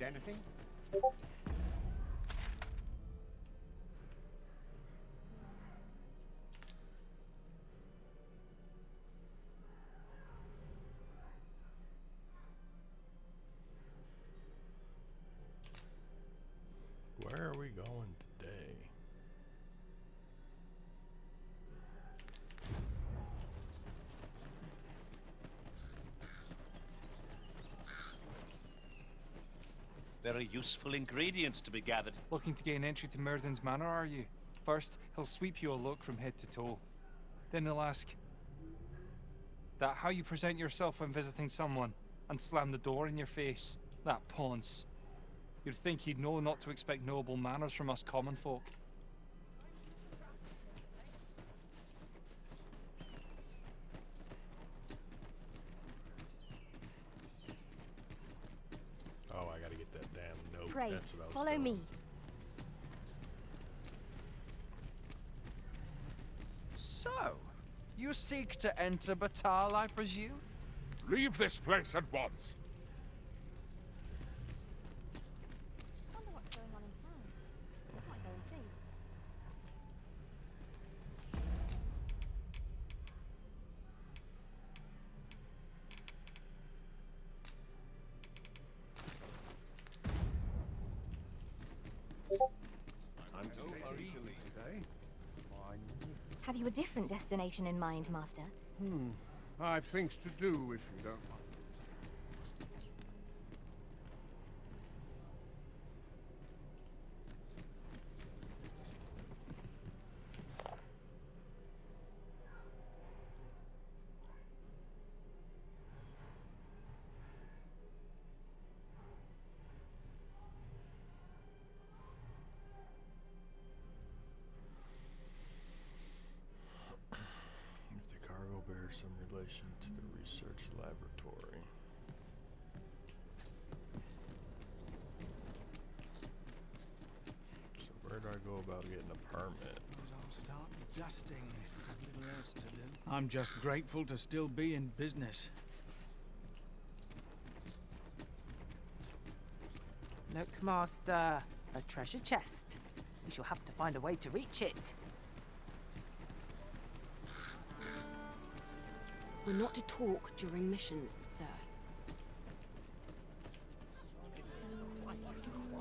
anything? Where are we going today? There are useful ingredients to be gathered. Looking to gain entry to Myrddin's Manor, are you? First, he'll sweep you a look from head to toe. Then he'll ask that how you present yourself when visiting someone, and slam the door in your face. That ponce. You'd think he'd know not to expect noble manners from us common folk. Oh, I gotta get that damn note. Pray, That's what I was follow doing. me. So, you seek to enter Batal, I presume? Leave this place at once. Wonder what's going on in town. Might go and see. Time to Today? Have you a different destination in mind, Master? I've things to do if you don't mind. If the cargo bears some relation to the research laboratory. So where do I go about getting a permit? I'll start dusting. Have little else to do. I'm just grateful to still be in business. Look, Master. A treasure chest. We shall have to find a way to reach it. We're not to talk during missions, sir.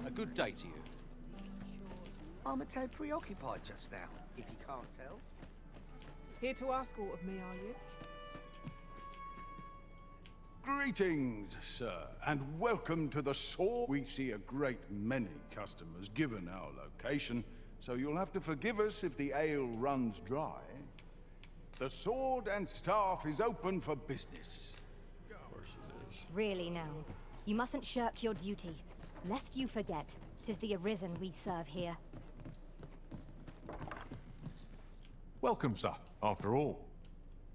A good day to you. I'm a tad preoccupied just now, if you can't tell. Here to ask aught of me, are you? Greetings, sir, and welcome to the Sword. We see a great many customers given our location, so you'll have to forgive us if the ale runs dry. The Sword and Staff is open for business. Of course it is. Really now. You mustn't shirk your duty, lest you forget 'tis the Arisen we serve here. Welcome, sir, after all.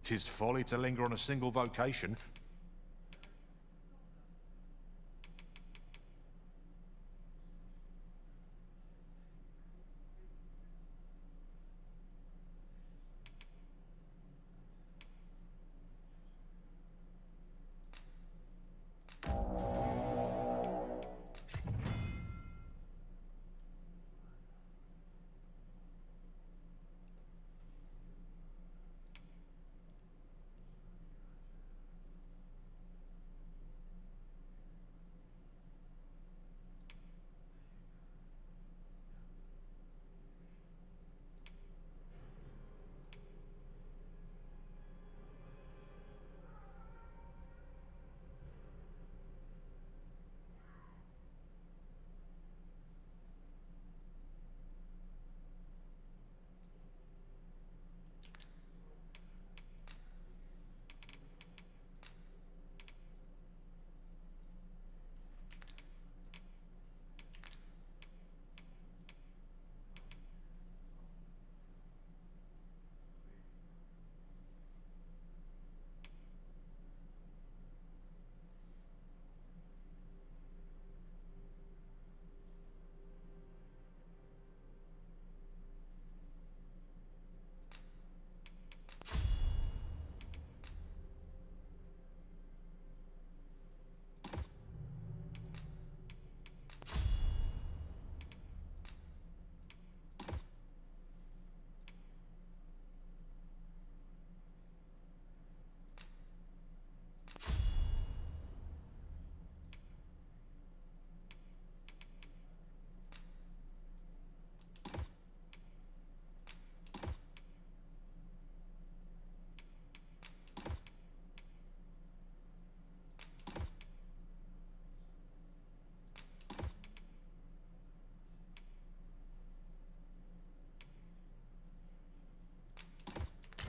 'Tis folly to linger on a single vocation.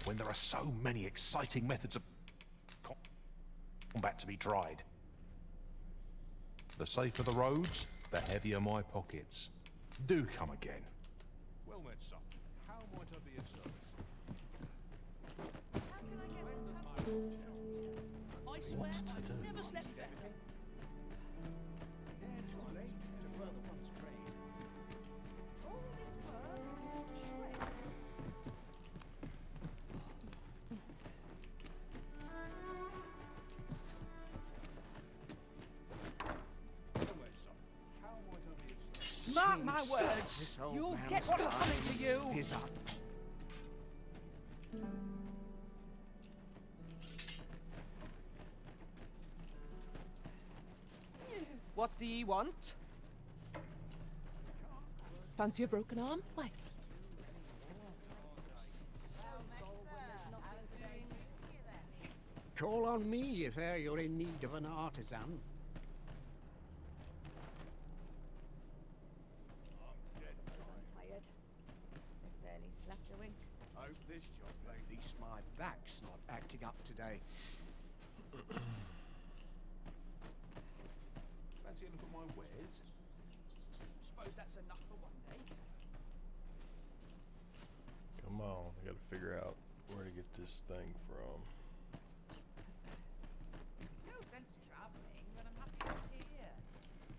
when there are so many exciting methods of combat to be tried. The safer the roads, the heavier my pockets. Do come again. Well met, son. How might I be of service? I swear I've never slept better. Mark my words, you'll get what's coming to you. Is up. What do ye want? Fancy a broken arm? Why? Call on me if e'er you're in need of an artisan. Tired. Barely slept a wink. Hope this job, at least my back's not acting up today. Fancy a look at my wares? Suppose that's enough for one day. Come on, I gotta figure out where to get this thing from. No sense travelling when I'm happiest here.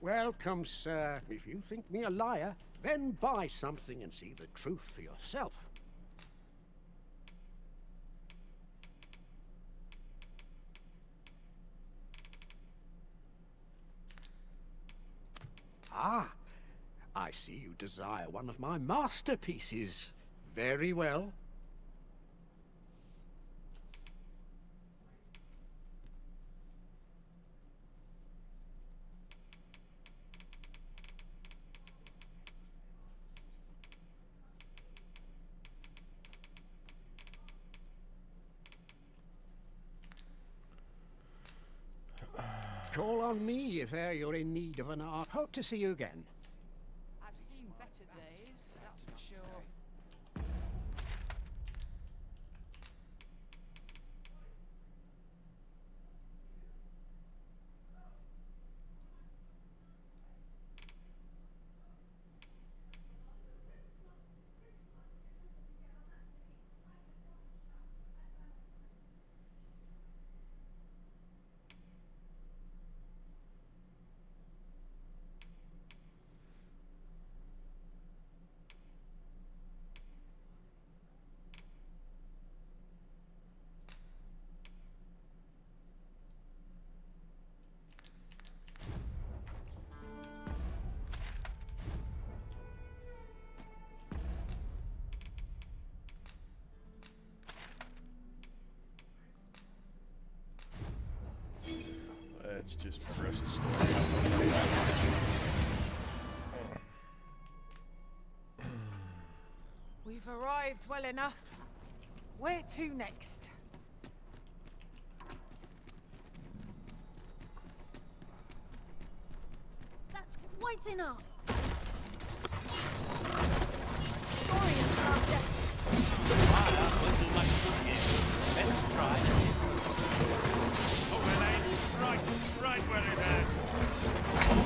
Welcome, sir. If you think me a liar, then buy something and see the truth for yourself. Ah, I see you desire one of my masterpieces. Very well. Call on me if e'er you're in need of an art. Hope to see you again. I've seen better days, that's for sure. Let's just progress the story. We've arrived well enough. Where to next? That's quite enough. Fire will do much good here. Best try. Oh, well, ain't right where it hurts.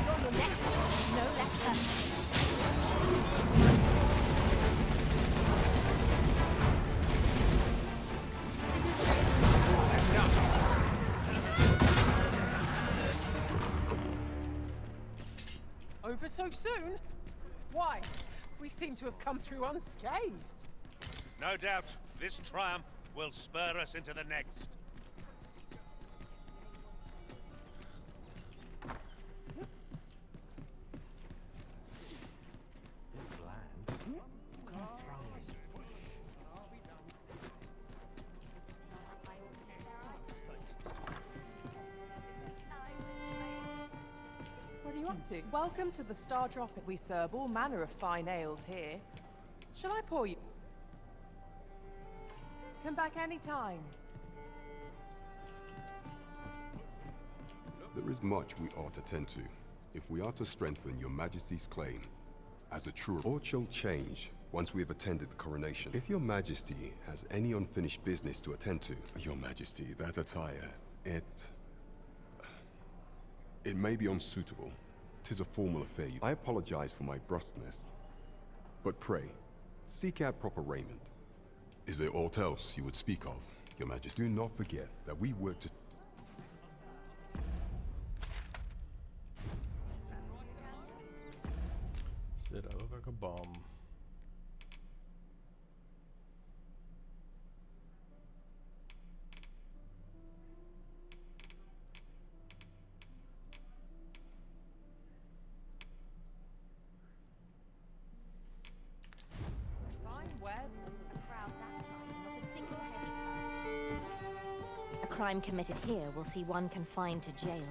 You're your next, no less than. Over so soon? Why? We seem to have come through unscathed. No doubt, this triumph will spur us into the next. What are you up to? Welcome to the Star Drop. We serve all manner of fine ales here. Shall I pour you? Come back any time. There is much we ought to tend to, if we are to strengthen your Majesty's claim. As a true or shall change, once we have attended the coronation. If your majesty has any unfinished business to attend to... Your majesty, that attire, it may be unsuitable. 'Tis a formal affair. I apologize for my brusqueness. But pray, seek out proper raiment. Is there aught else you would speak of, your majesty? Do not forget that we work to... Said I look like a bomb. A crime committed here will see one confined to jail.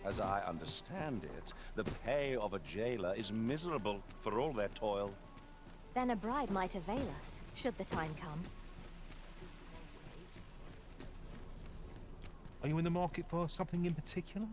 As I understand it, the pay of a jailer is miserable for all their toil. Then a bribe might avail us, should the time come. Are you in the market for something in particular?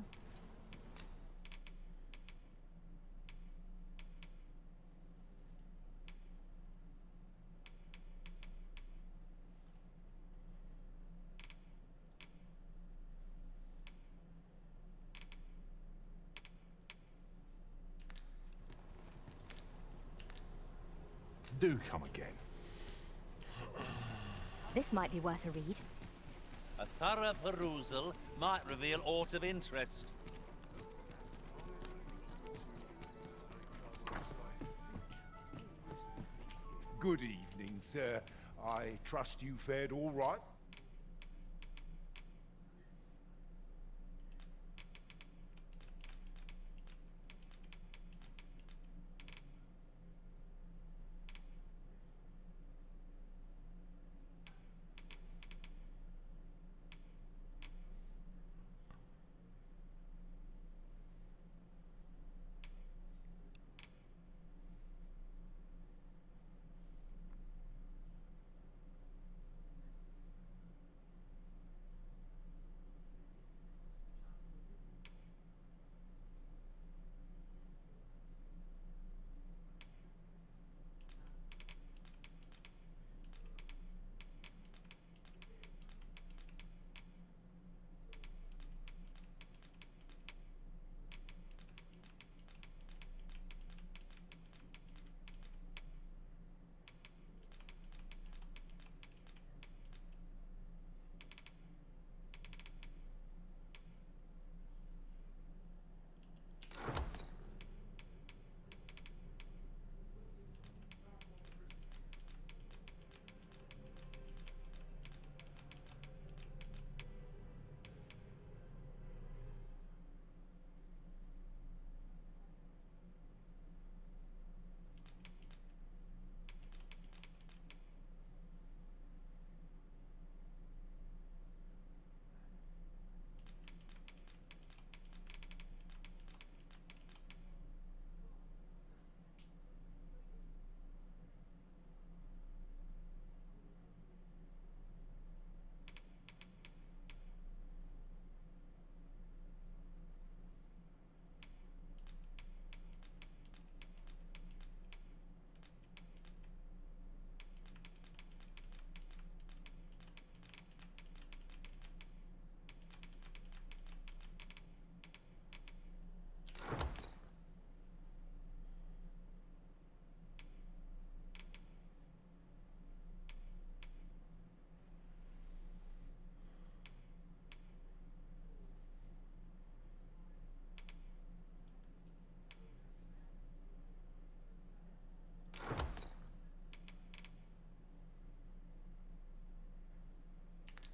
Do come again. This might be worth a read. A thorough perusal might reveal aught of interest. Good evening, sir. I trust you fared all right?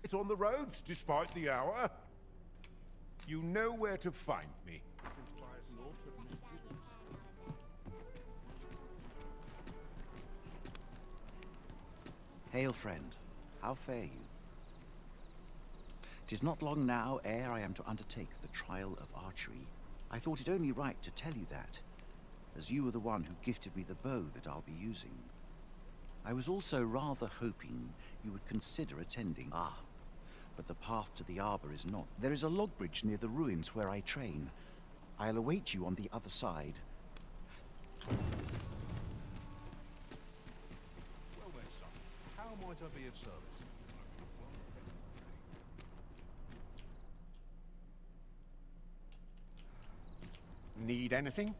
It on the roads, despite the hour. You know where to find me. Hail, friend. How fare you? 'Tis not long now ere I am to undertake the trial of archery. I thought it only right to tell you that, as you are the one who gifted me the bow that I'll be using. I was also rather hoping you would consider attending. Ah, but the path to the arbor is not. There is a log bridge near the ruins where I train. I'll await you on the other side. might I be of service? Need anything?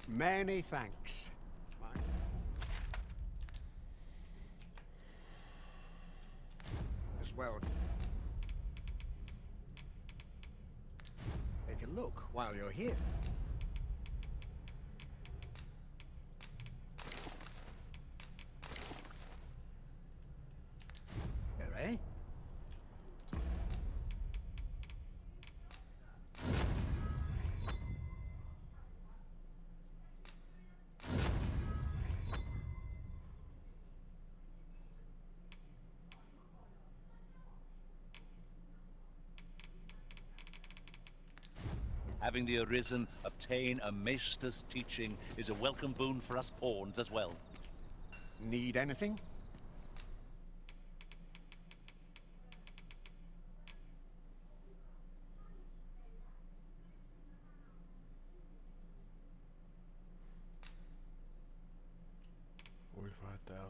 Many thanks. As well. Take a look while you're here. Here, eh? Having the Arisen obtain a maester's teaching is a welcome boon for us pawns as well. Need anything? $45,000 more.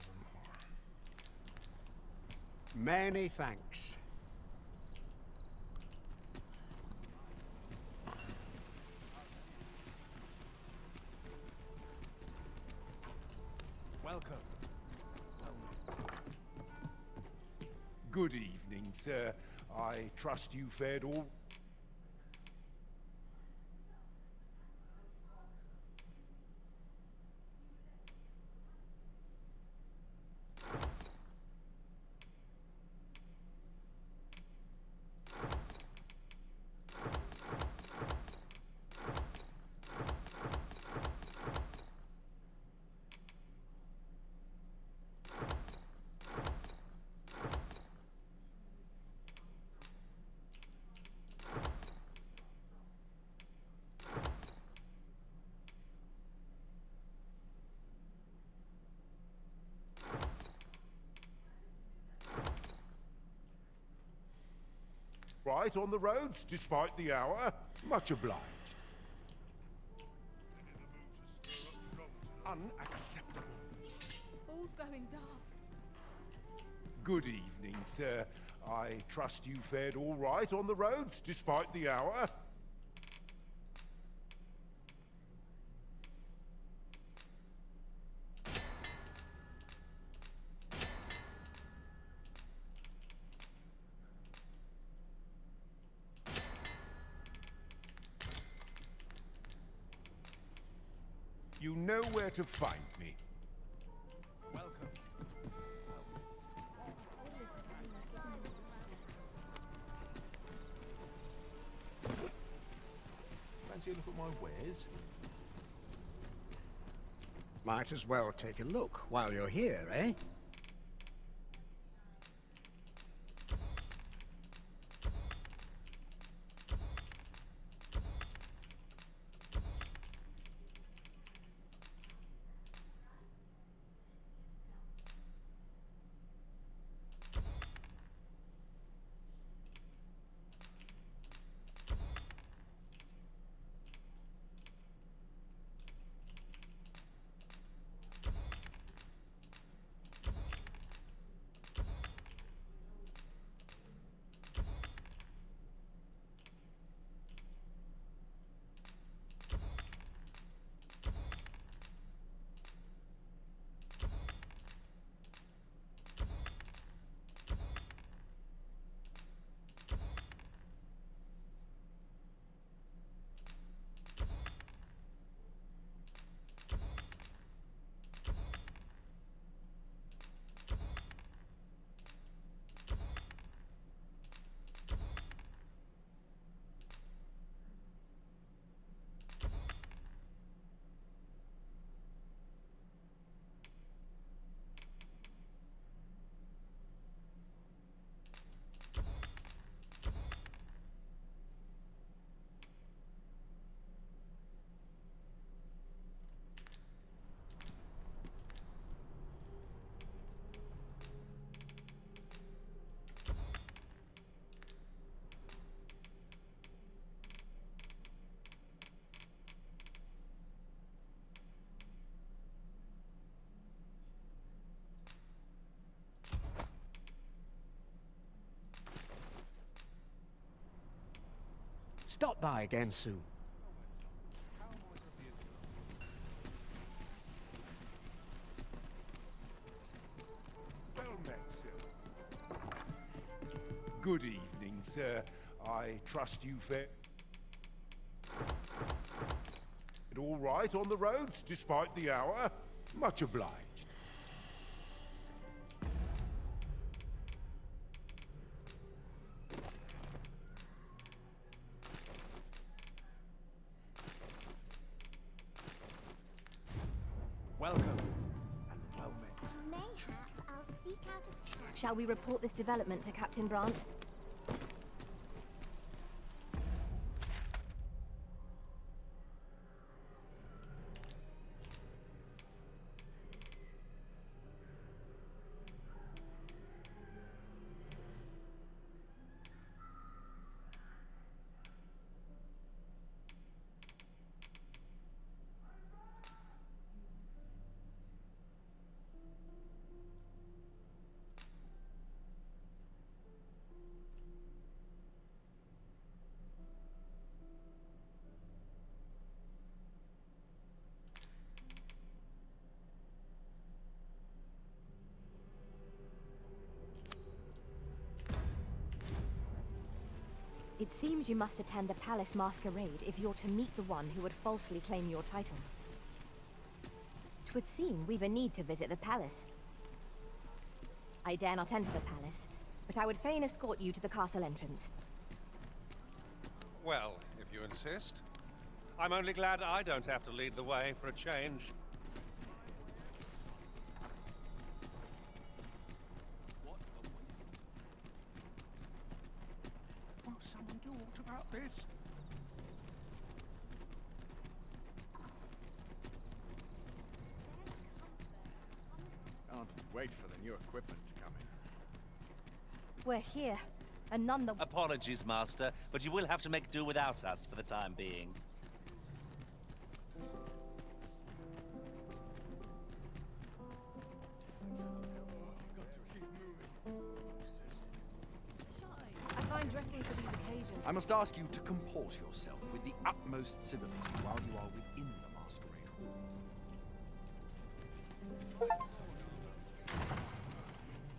Many thanks. Welcome. Good Good evening, sir. I trust you fared all... Right on the roads, despite the hour. Much obliged. Unacceptable. All's going dark. Good evening, sir. I trust you fared all right on the roads, despite the hour. You know where to find me. Welcome. Fancy a look at my wares? Might as well take a look while you're here, eh? Stop by again soon. Well met, sir. Good evening, sir. I trust you fared all right on the roads, despite the hour. Much obliged. Welcome. And well met. Mayhap I'll seek out a town. Shall we report this development to Captain Brandt? It seems you must attend the palace masquerade if you're to meet the one who would falsely claim your title. 'Twould seem we've a need to visit the palace. I dare not enter the palace, but I would fain escort you to the castle entrance. Well, if you insist. I'm only glad I don't have to lead the way for a change. Will someone do aught about this? Can't wait for the new equipment to come in. We're here, and none the... Apologies, Master, but you will have to make do without us for the time being. I find dressing for these occasions... I must ask you to comport yourself with the utmost civility while you are within the masquerade hall.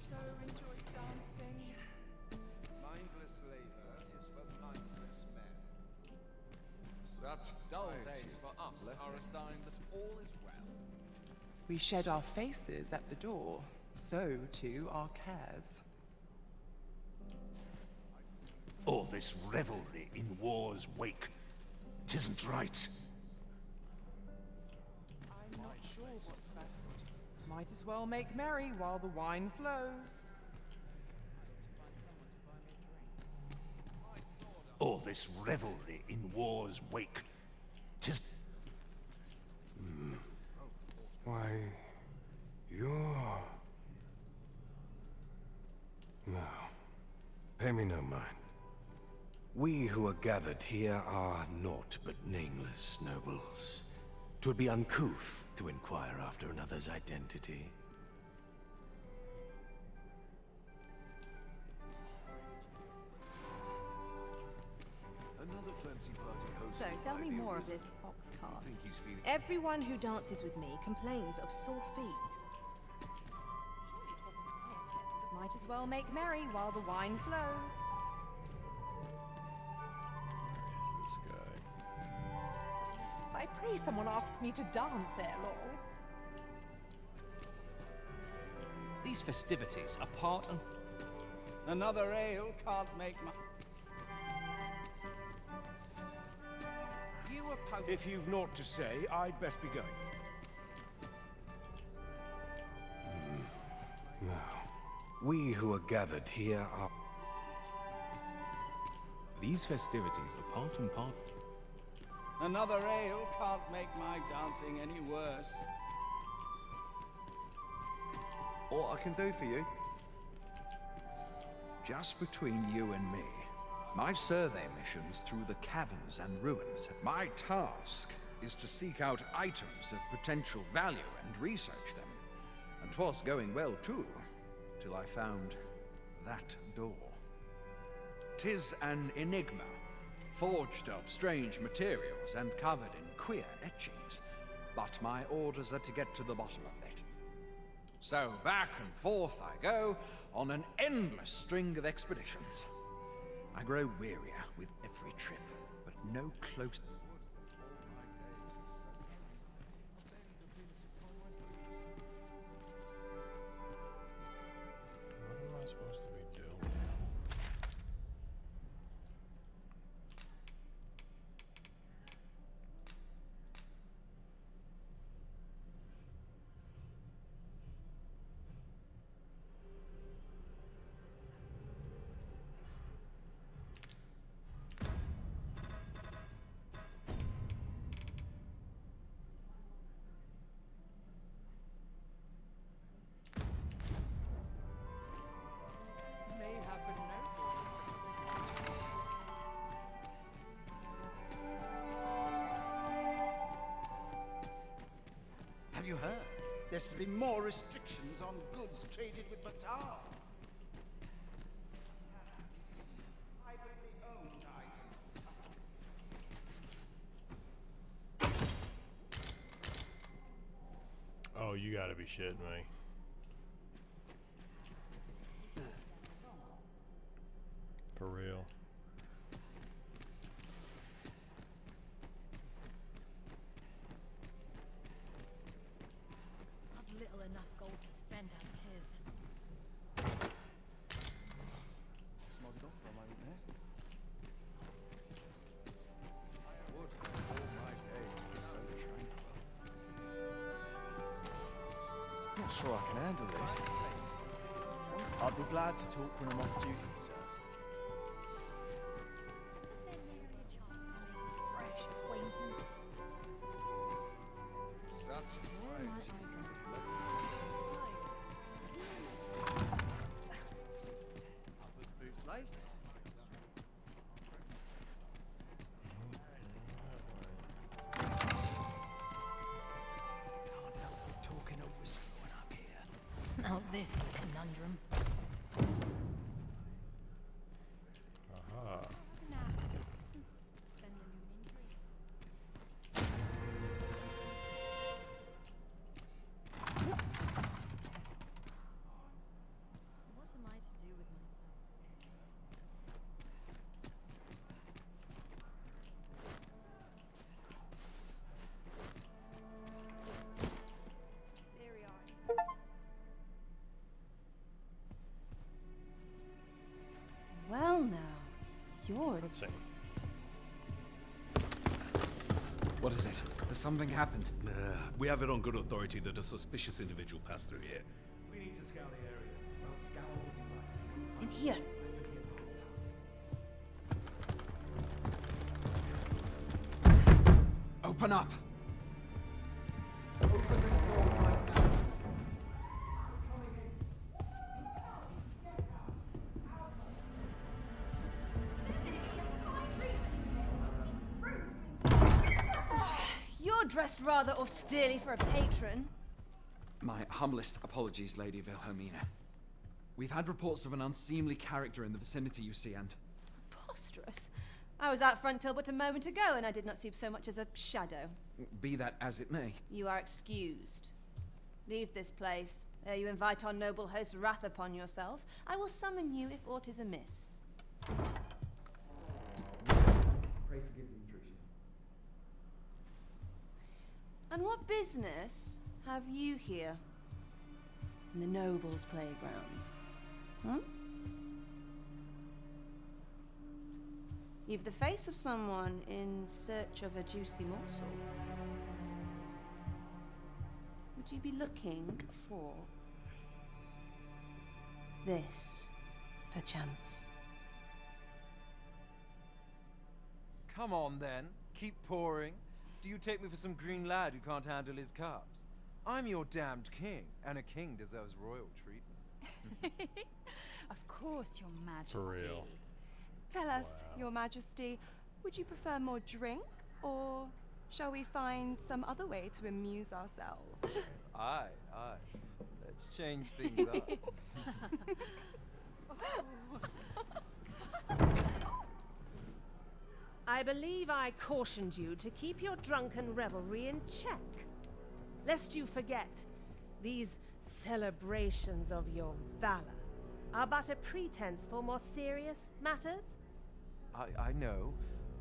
So enjoy dancing. Mindless labor is for mindless men. Such dull days for us are a sign that all is well. We shed our faces at the door, so too our cares. All this revelry in war's wake, 'tisn't right. I'm not sure what's best. Might as well make merry while the wine flows. All this revelry in war's wake, 'tis... Why, you're... No. Pay me no mind. We who are gathered here are naught but nameless nobles. 'Twould be uncouth to inquire after another's identity. Another fancy party hosted. So, tell by me the more of Arisen. this ox cart. Think he's feeling... Everyone who dances with me complains of sore feet. Might as well make merry while the wine flows. This guy. I pray someone asks me to dance ere long. These festivities are part and... Another ale can't make my... You if you've naught to say, I'd best be going. Now, we who are gathered here are... These festivities are part and part... Another ale can't make my dancing any worse. All I can do for you? Just between you and me, my survey missions through the caverns and ruins, my task is to seek out items of potential value and research them. And 'twas going well too, till I found that door. 'Tis an enigma, forged of strange materials and covered in queer etchings, but my orders are to get to the bottom of it. So back and forth I go on an endless string of expeditions. I grow wearier with every trip, but no close... What am I supposed to be doing? May happen no Have you heard? There's to be more restrictions on goods traded with Batar. Privately owned items. Oh, you gotta be shitting me. For real. handle this. I'll be glad to talk when I'm off duty, sir. Fresh acquaintance. Such Boots laced. Can't help but talk in a whisper when I'm here. Now this conundrum. Aha. What am I to do with myself? Well now, you're... What is it? Has something happened? We have it on good authority that a suspicious individual passed through here. We need to scour the area. Well, scour what you like. In here. Open up! You're dressed rather austerely for a patron. My humblest apologies, Lady Wilhelmina. We've had reports of an unseemly character in the vicinity, you see, and... Preposterous. I was out front till but a moment ago, and I did not see so much as a shadow. Be that as it may. You are excused. Leave this place, ere you invite our noble host's wrath upon yourself. I will summon you if aught is amiss. Pray forgive the intrusion. And what business have you here? In the nobles' playground? Hmm? You've the face of someone in search of a juicy morsel. Would you be looking for this, perchance? Come on, then. Keep pouring. Do you take me for some green lad who can't handle his cups? I'm your damned king, and a king deserves royal treatment. Of course, Your Majesty. For real. Tell us, Your Majesty, would you prefer more drink, or shall we find some other way to amuse ourselves? Aye, aye. Let's change things up. I believe I cautioned you to keep your drunken revelry in check. Lest you forget, these celebrations of your valor are but a pretense for more serious matters. I know.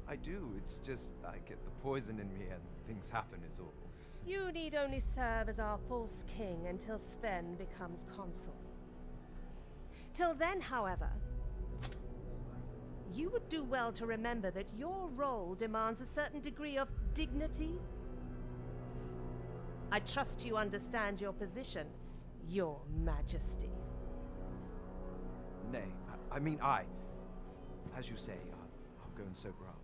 I do. It's just I get the poison in me and things happen is all. You need only serve as our false king until Sven becomes consul. Till then, however, you would do well to remember that your role demands a certain degree of dignity. I trust you understand your position, Your Majesty. Nay, I mean I. As you say, I'll go and sober up.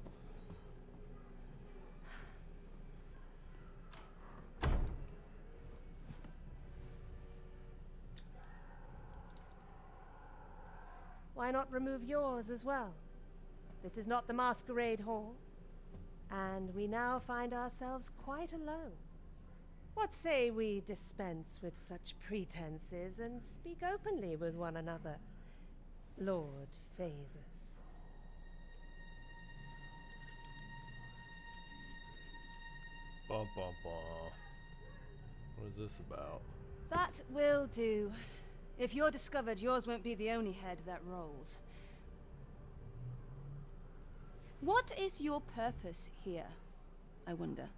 Why not remove yours as well? This is not the masquerade hall, and we now find ourselves quite alone. What say we dispense with such pretenses and speak openly with one another, Lord Phases? Bum bum bum. What is this about? That will do. If you're discovered, yours won't be the only head that rolls. What is your purpose here, I wonder?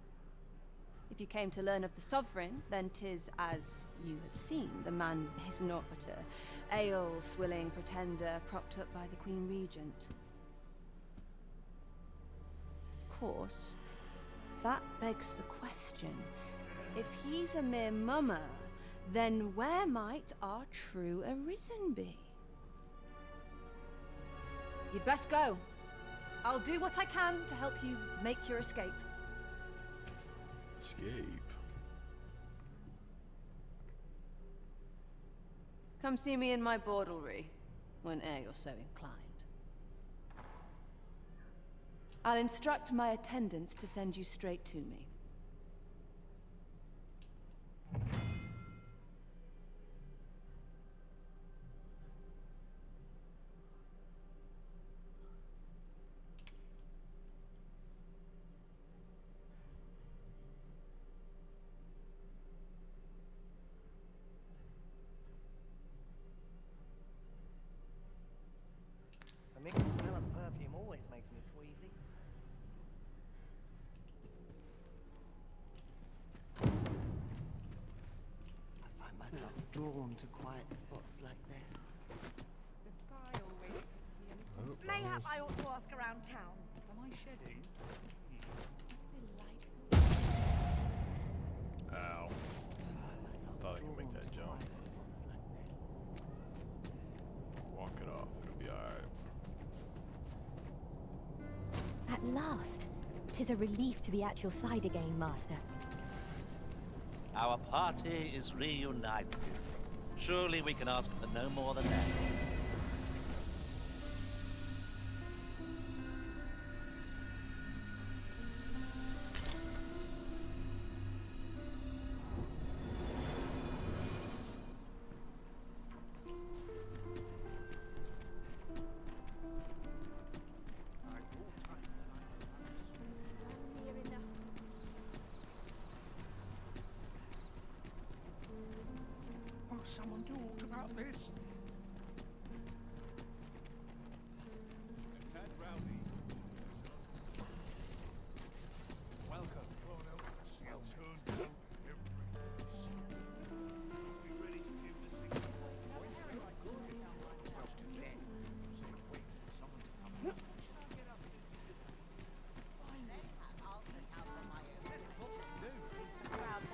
If you came to learn of the Sovereign, then 'tis as you have seen. The man is naught but a ale-swilling pretender propped up by the Queen Regent. Of course, that begs the question. If he's a mere mummer, Then where might our true arisen be? You'd best go. I'll do what I can to help you make your escape. Escape? Come see me in my bordlery, whene'er you're so inclined. I'll instruct my attendants to send you straight to me. The mix of smell and perfume always makes me queasy. I find myself drawn to quiet spots like this. The sky always puts me in. Mayhap I ought to ask around town. Am I shedding? Ow. Thought I could make that jump. Walk it off, it'll be alright. At last! 'Tis a relief to be at your side again, Master. Our party is reunited. Surely we can ask for no more than that. Will someone do aught about this? Welcome.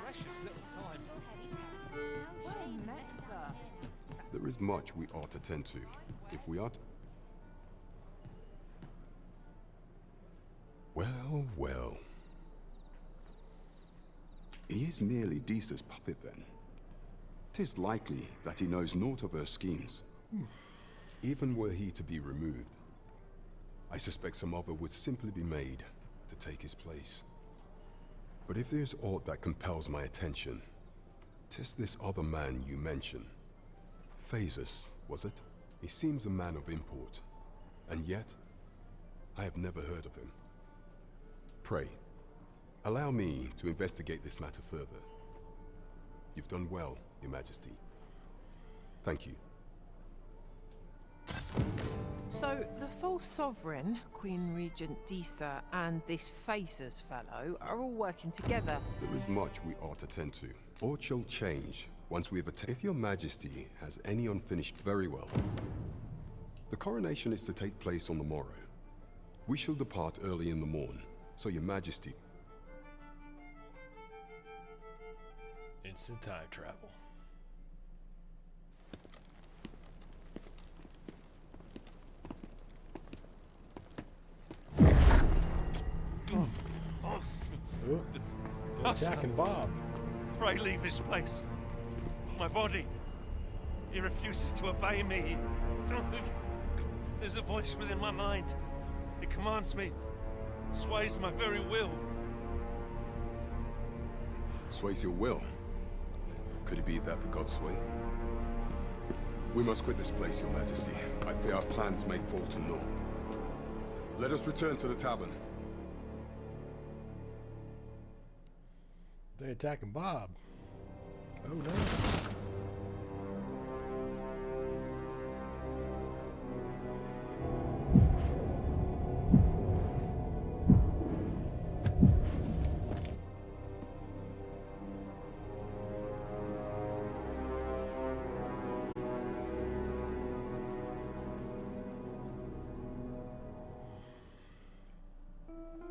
Precious little time. There is much we ought to tend to. If we are to... Well, well. He is merely Disa's puppet then. 'Tis likely that he knows naught of her schemes. Even were he to be removed, I suspect some other would simply be made to take his place. But if there's aught that compels my attention, 'tis this other man you mention. Phases, was it? He seems a man of import, and yet I have never heard of him. Pray, allow me to investigate this matter further. You've done well, Your Majesty. Thank you. So, the false sovereign, Queen Regent Disa, and this Phasers fellow are all working together. There is much we ought to tend to. Aught shall change once we have If Your Majesty has any unfinished, very well. The coronation is to take place on the morrow. We shall depart early in the morn, so Your Majesty... Instant time travel. They're attacking Bob. Pray leave this place. My body. He refuses to obey me. There's a voice within my mind. It commands me. Sways my very will. Sways your will? Could it be that the gods sway? We must quit this place, Your Majesty. I fear our plans may fall to naught. Let us return to the tavern. They're attacking Bob. Oh no.